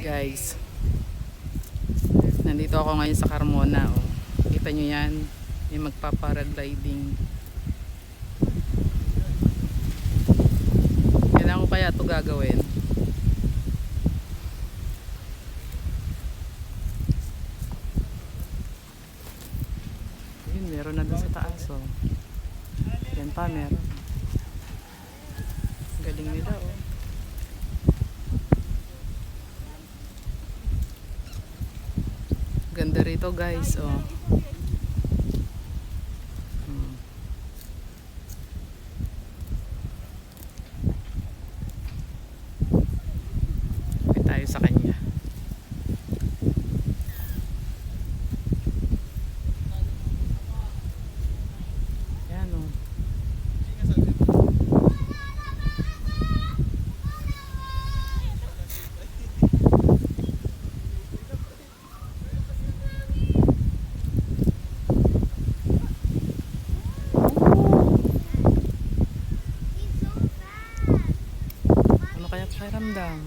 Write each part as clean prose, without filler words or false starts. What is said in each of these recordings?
Guys, nandito ako ngayon sa Carmona. Oh. Kita nyo yan, may magpaparagliding. Kailangan ko kaya ito gagawin. Yun, meron na dun sa taas. Oh. Yan pa, meron. Galing nila. Oh. Ganda rito guys, oh. May tayo sa kanya. Yan, oh. Kaya pakiramdam.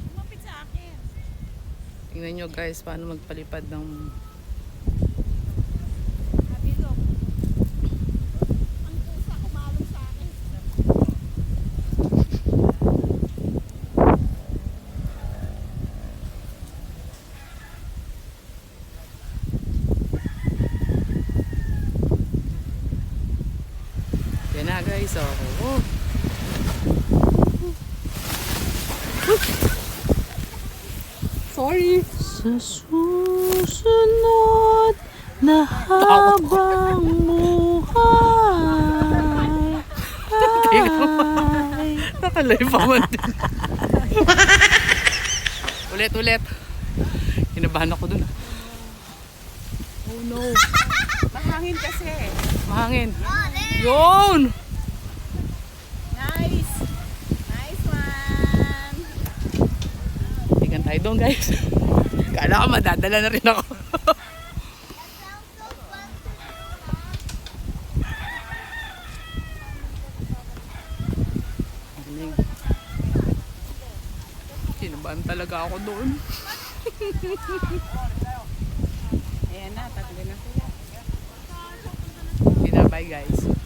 Lumapit sa akin. Tingnan nyo guys paano magpalipad ng Habilog. Ang pusa kumalong sa akin. yan na guys, oh. Sorry. Sa susunod na habang buhay ay nakalay pa man din. Ulit. Kinabahan ako dun. Oh no. Mahangin kasi. Mahangin. Yun! Nice. Nice one. Tingnan tayo doon guys. Kala ko madadala na rin ako. Kinabahan talaga ako doon. Ayan na, tatlo na sila. Kinabay guys.